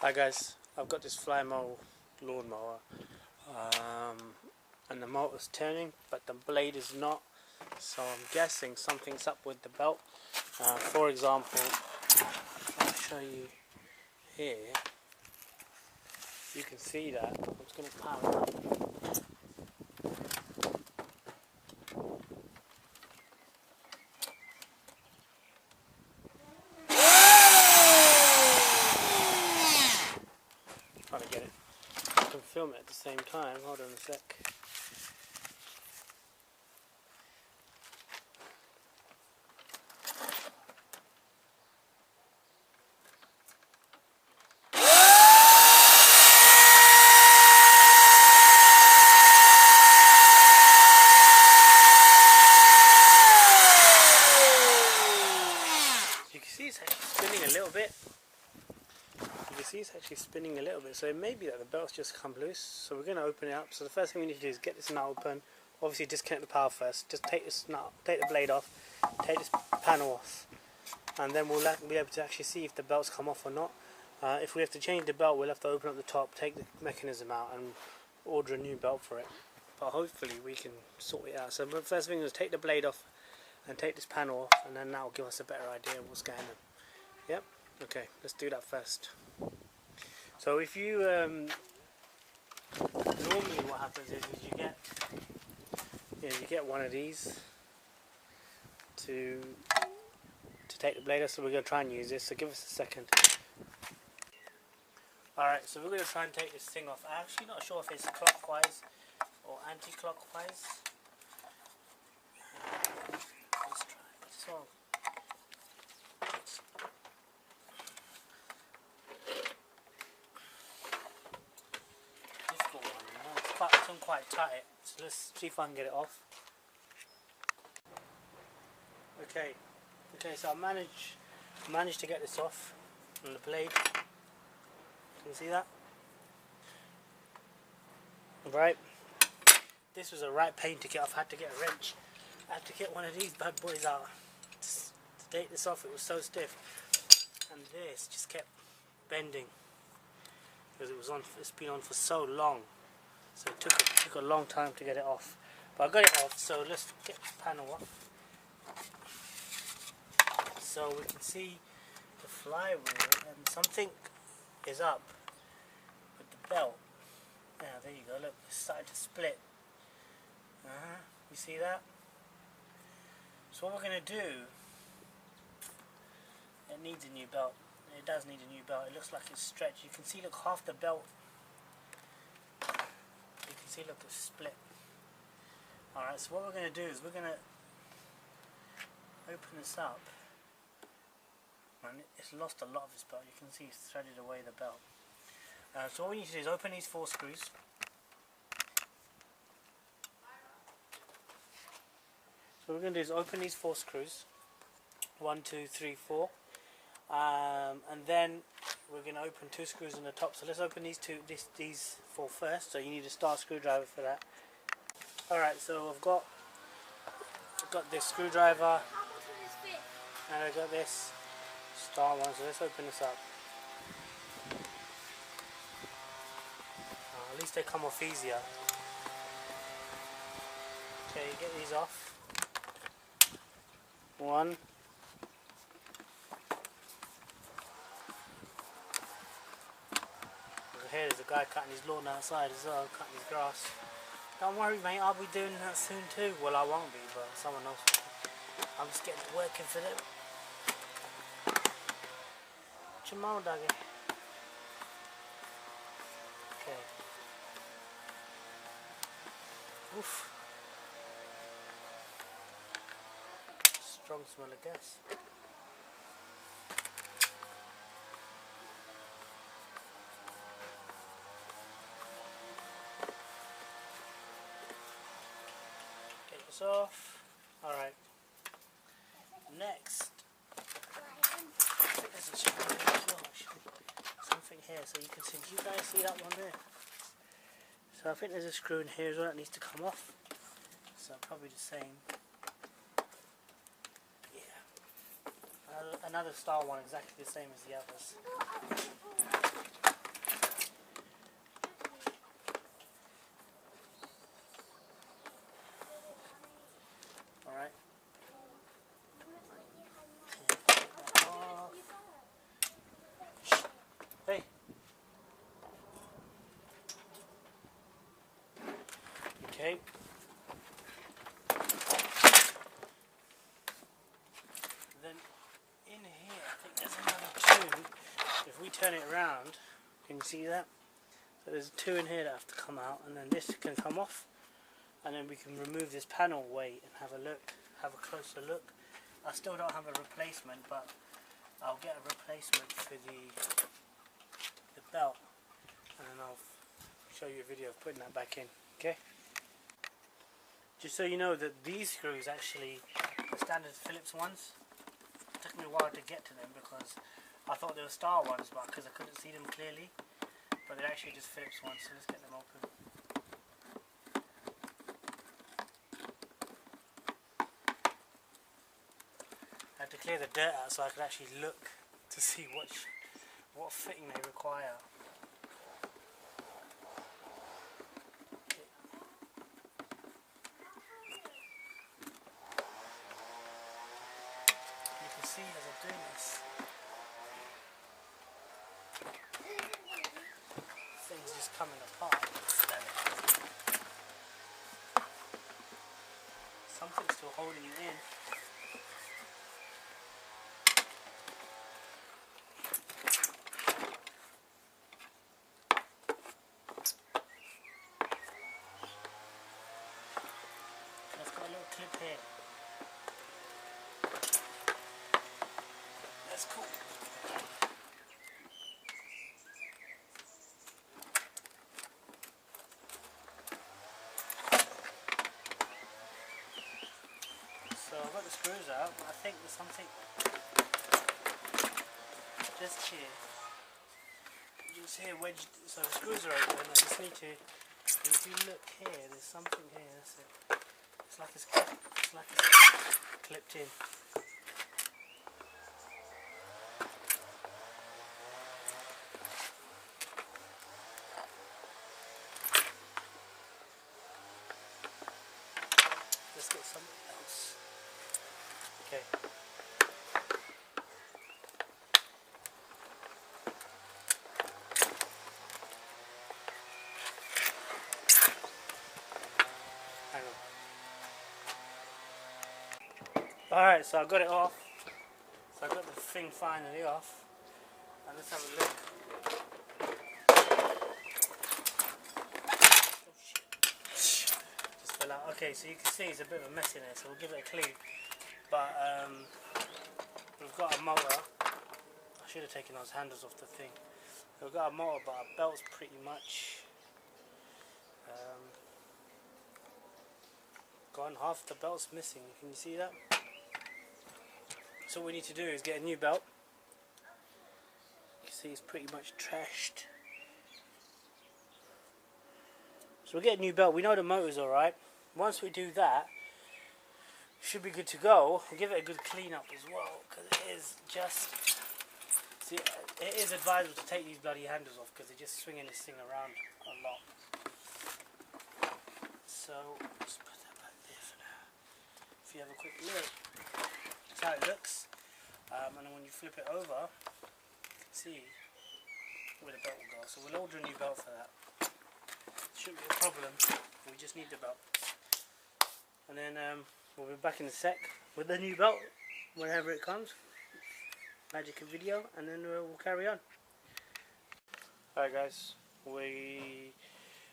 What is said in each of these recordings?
Hi guys, I've got this Flymo lawnmower and the motor's turning but the blade is not, so I'm guessing something's up with the belt. For example, I'll show you here, you can see that. I'm just going to power it up. Trying to get it. I can film it at the same time. Hold on a sec. You can see it's actually spinning a little bit. So it may be that the belt's just come loose, so we're going to open it up. So the first thing we need to do is get this nut open. Obviously disconnect the power first, just take this nut, take the blade off, take this panel off, and then we'll be able to actually see if the belt's come off or not. If we have to change the belt, we'll have to open up the top, take the mechanism out and order a new belt for it, but hopefully we can sort it out. So the first thing is take the blade off and take this panel off, and then that will give us a better idea of what's going on. Yep, okay, let's do that first. So if you normally what happens is you get one of these to take the blade off. So we're going to try and use this, so give us a second. Alright, so we're going to try and take this thing off. I'm actually not sure if it's clockwise or anti-clockwise. Let's try this one. It's quite tight, so let's see if I can get it off. Okay, so I managed to get this off from the blade. Can you see that? Right, this was a right pain to get off. I had to get a wrench. I had to get one of these bad boys out to take this off. It was so stiff, and this just kept bending because it's been on for so long. So it took a long time to get it off, but I got it off. So let's get the panel off, so we can see the flywheel, and something is up with the belt. Yeah, there you go. Look, it's starting to split. You see that? So what we're gonna do? It needs a new belt. It does need a new belt. It looks like it's stretched. You can see, look, half the belt. See, look, it's split. Alright, so what we're going to do is we're going to open this up, and it's lost a lot of its belt. You can see it's threaded away the belt. So what we need to do is open these 4 screws. So what we're going to do is open these 4 screws. 1, 2, 3, 4. And then we're going to open 2 screws on the top. So let's open these 4 first. So you need a star screwdriver for that. Alright, so I've got this screwdriver, and I've got this star one. So let's open this up. At least they come off easier. Okay, you get these off. 1. Here there's a guy cutting his lawn outside as well, cutting his grass. Don't worry mate, I'll be doing that soon too. Well, I won't be, but someone else will. I'm just getting to working for them. What's your mom, doggy? Okay. Oof. Strong smell of gas. Off. Alright. Next. There's something here, so you can see. Do you guys see that one there? So I think there's a screw in here as well that needs to come off. So probably the same. Yeah. Another star one, exactly the same as the others. Okay. Then in here, I think there's another 2. If we turn it around, can you see that? So there's 2 in here that have to come out, and then this can come off, and then we can remove this panel weight and have a look, have a closer look. I still don't have a replacement, but I'll get a replacement for the belt, and then I'll show you a video of putting that back in. Okay. Just so you know that these screws actually the standard Phillips ones. It took me a while to get to them because I thought they were star ones, but because I couldn't see them clearly. But they're actually just Phillips ones, so let's get them open. I had to clear the dirt out so I could actually look to see what fitting they require. You can see as I'm doing this, things just coming apart. Something's still holding it in. Let's got a little clip here. That's cool. So I've got the screws out, but I think there's something just here. Just here wedged, so the screws are open. I just need to, if you look here, there's something here, that's it. It's like it's clipped in. Let's get something else. Okay. Hang on. Alright, so I got it off. So I got the thing finally off. And let's have a look. Just fell out. Okay, so you can see it's a bit of a mess in there, so we'll give it a clean. But we've got a mower. I should have taken those handles off the thing. We've got a mower, but our belt's pretty much gone. Half the belt's missing. Can you see that? So what we need to do is get a new belt. You can see it's pretty much trashed. So we'll get a new belt. We know the motor's alright. Once we do that, should be good to go. We'll give it a good clean up as well, because it is just, see, it is advisable to take these bloody handles off because they're just swinging this thing around a lot. So just put that back there for now. If you have a quick look, that's how it looks. And then when you flip it over, you can see where the belt will go. So we'll order a new belt for that. Shouldn't be a problem. We just need the belt. And then we'll be back in a sec with the new belt whenever it comes. Magic a video, and then we'll carry on. Alright guys, we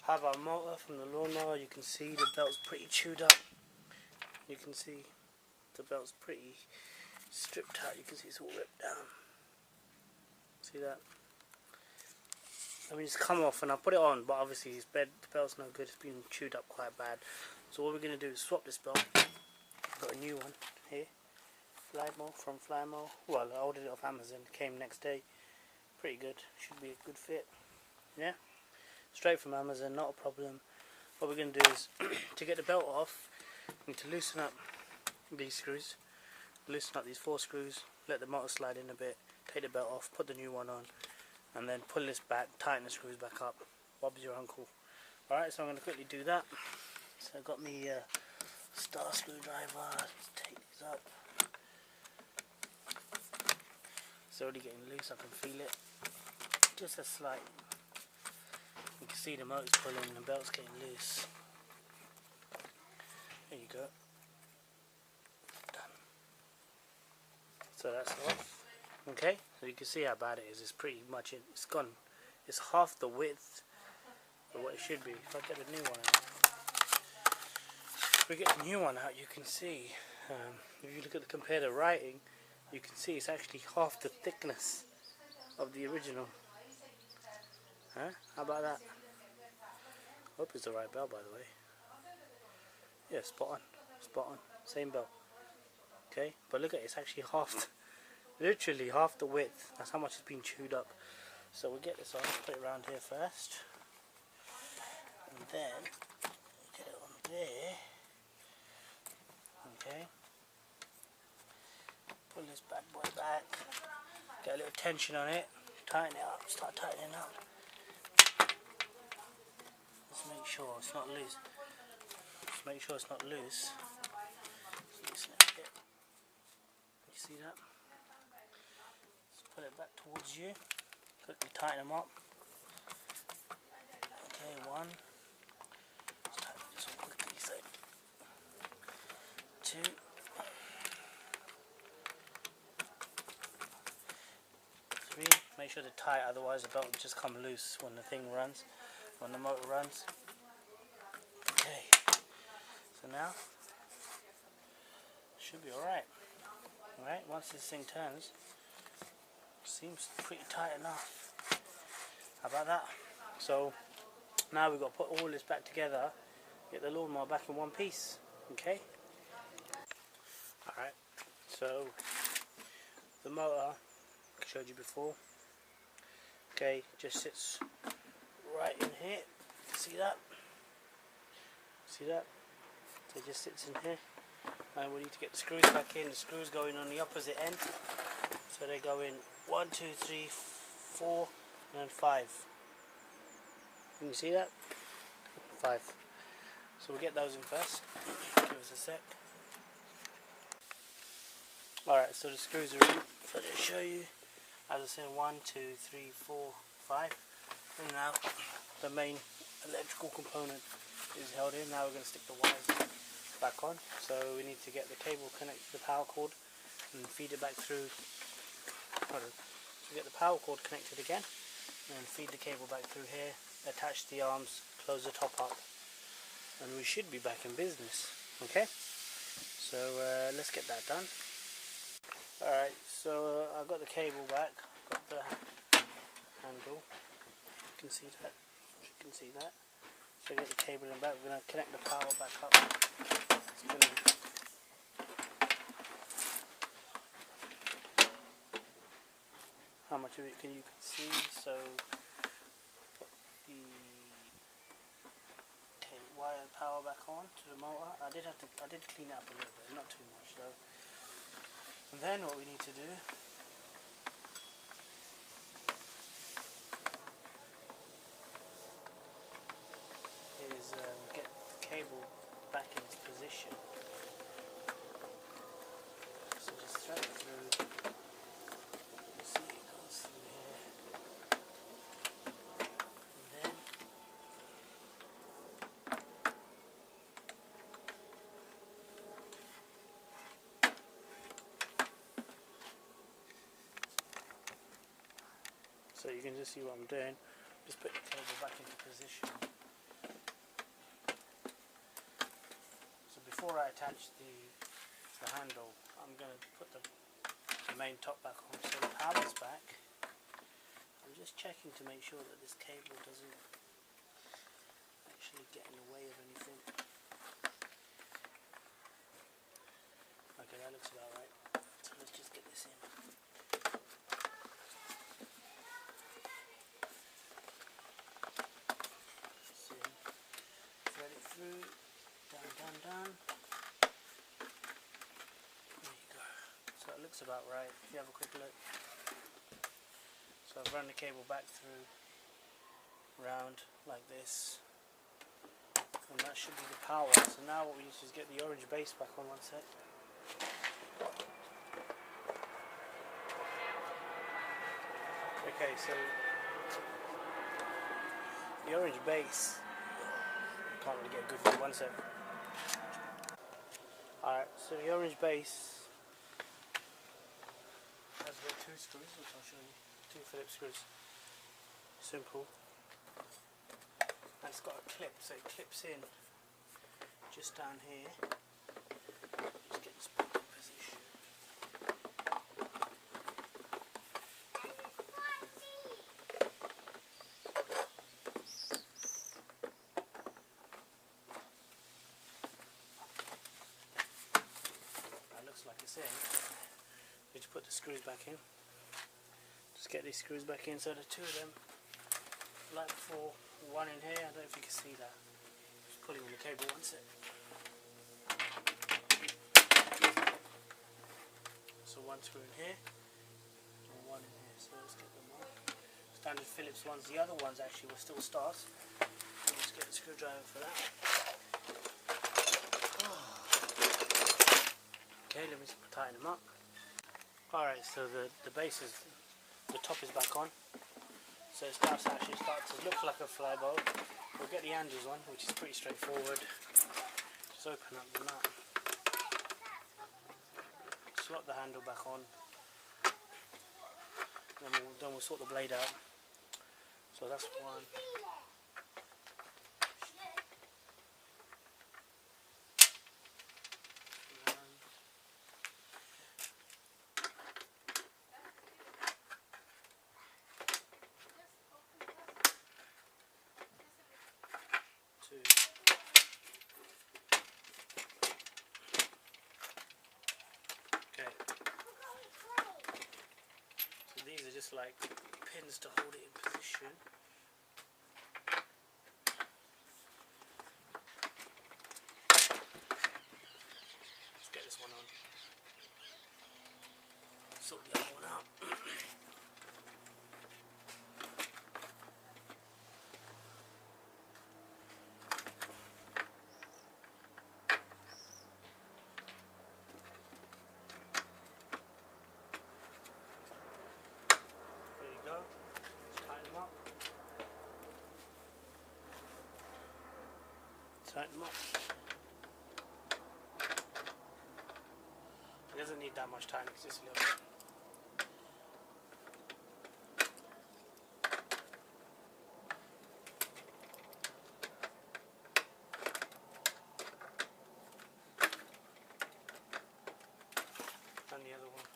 have our motor from the lawnmower. You can see the belt's pretty chewed up. You can see the belt's pretty stripped out. You can see it's all ripped down. See that? I mean, it's come off and I put it on, but obviously the belt's no good. It's been chewed up quite bad. So what we're going to do is swap this belt. I've got a new one here. Flymo from Flymo. Well, I ordered it off Amazon. It came next day. Pretty good. Should be a good fit. Yeah? Straight from Amazon, not a problem. What we're going to do is, to get the belt off, we need to loosen up these screws. Loosen up these 4 screws. Let the motor slide in a bit. Take the belt off. Put the new one on. And then pull this back. Tighten the screws back up. Bob's your uncle. Alright, so I'm going to quickly do that. So I've got me star screwdriver. Let's take these up. It's already getting loose, I can feel it. Just a slight. You can see the motor's pulling and the belt's getting loose. There you go. Done. So that's off. Okay, so you can see how bad it is. It's pretty much it's gone. It's half the width of what it should be. If I get the new one out, if we get the new one out, you can see. If you look at compare the writing, you can see it's actually half the thickness of the original. Huh? How about that? Hope it's the right belt, by the way. Yeah, spot on. Spot on. Same belt. Okay, but look at it, it's actually half, literally half the width. That's how much it's been chewed up. So we'll get this on, put it around here first. And then, get it on there. Okay. Pull this bad boy back. Get a little tension on it. Tighten it up, start tightening up. Let's make sure it's not loose. Just make sure it's not loose. Loosen it a bit. You see that? Let's put it back towards you. Quickly tighten them up. Okay, one. Let's tighten this one quickly. So, two. Three. Make sure they're tight, otherwise the belt will just come loose when the thing runs, when the motor runs. Okay. So now should be alright. Alright, once this thing turns, seems pretty tight enough. How about that? So now we've got to put all this back together, get the lawnmower back in one piece. Okay? Alright, so the motor I showed you before, okay, just sits right in here. See that? See that? So it just sits in here. And we need to get the screws back in. The screws go in on the opposite end. So they go in 1, 2, 3, 4, and then 5. Can you see that? 5. So we'll get those in first. Give us a sec. Alright, so the screws are in. If I just show you, as I said, 1, 2, 3, 4, 5. And now the main electrical component is held in. Now we're going to stick the wires back on. So we need to get the cable connected to the power cord and feed it back through. Hold on. So get the power cord connected again and feed the cable back through here, attach the arms, close the top up, and we should be back in business. Okay, so let's get that done. Alright, so I've got the cable back, got the handle, you can see that, so get the cable in back. We're going to connect the power back up. It's gonna how much of it can you see? So put the wire and power back on to the motor. I did clean it up a little bit, not too much though. And then what we need to do is get the cable back in its position. So just thread it through. You see it goes through here. And then so you can just see what I'm doing. Just put the cable back into position. So before I attach the handle, I'm going to put the main top back on. So the power's back. I'm just checking to make sure that this cable doesn't actually get in the way of anything. Okay, that looks about right. So let's just get this in. Thread it through, down. There you go. So it looks about right. If you have a quick look. So I've run the cable back through, round like this, and that should be the power. So now what we need to do is get the orange base back on. One sec. Okay, so the orange base, can't really get a good view. One sec. Alright, so the orange base has got 2 screws, which I'll show you. 2 Phillips screws. Simple. And it's got a clip, so it clips in just down here. Just get this back in position. That looks like it's in. We just put the screws back in. Just get these screws back in, so the 2 of them, like before, 1 in here. I don't know if you can see that. Just pulling on the cable one sec. So 1 screw in here, and 1 in here. So let's get them on. Standard Phillips ones. The other ones actually were still stars. So let's get the screwdriver for that. Okay, let me just tighten them up. Alright, so the base is, the top is back on. So it starts to look like a Flymo. We'll get the handles on, which is pretty straightforward. Just open up the nut. Slot the handle back on. Then we'll sort the blade out. So that's 1. Okay. So these are just like pins to hold it in position. Let's get this one on. Sort the other one out. Tighten them up. It doesn't need that much tightening, it's just a little bit. And the other one.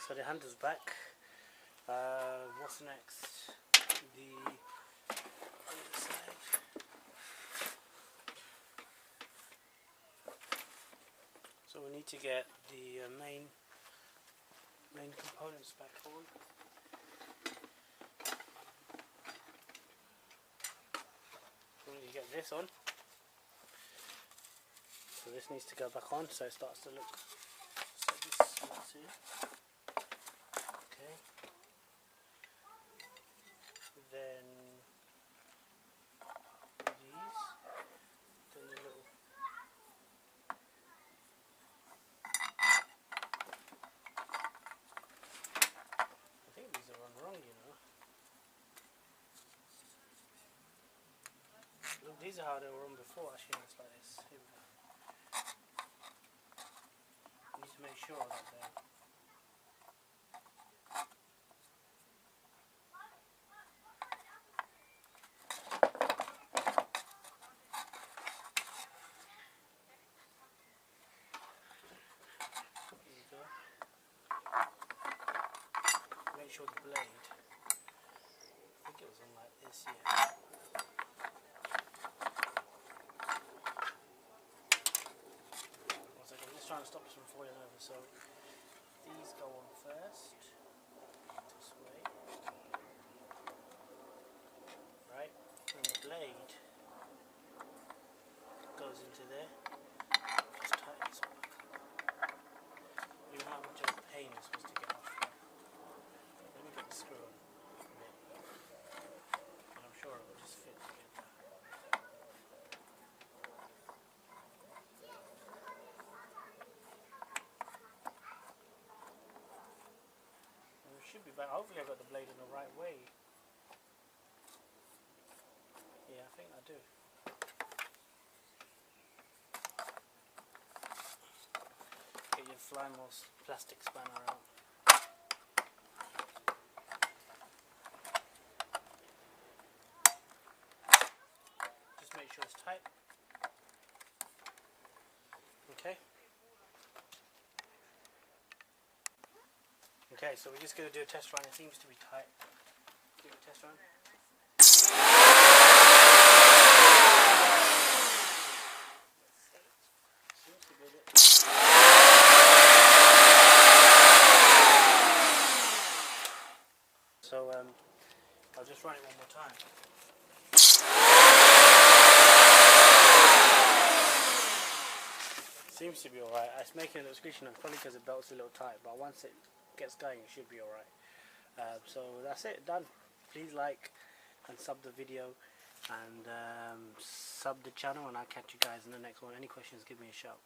So the handle's back. What's next? The other side. So we need to get the main components back on. We need to get this on. So this needs to go back on, so it starts to look. So this, let's see. Okay. Then these. Then the little. I think these are wrong, you know. Look, these are how they were on before. Actually, it's like this. Here we go. Need to make sure that they're. Make sure the blade, I think it was on like this, yeah. One second, I'm just trying to stop this from falling over. So these go on first, this way, right, and the blade goes into there. Just tighten this one back up. You know how much of a pain it's supposed to get off there. Let me get the screw on. And I'm sure it will just fit together. And it should be back. Hopefully I got the blade in the right way. Yeah, I think I do. Flymo's plastic spanner out. Just make sure it's tight. Okay. Okay, so we're just going to do a test run. It seems to be tight. Do a test run. Seems to be it. So I'll just run it one more time. Seems to be alright. It's making a little squishy noise, probably because the belt's a little tight, but once it gets going it should be alright. So that's it, done. Please like and sub the video and sub the channel, and I'll catch you guys in the next one. Any questions, give me a shout.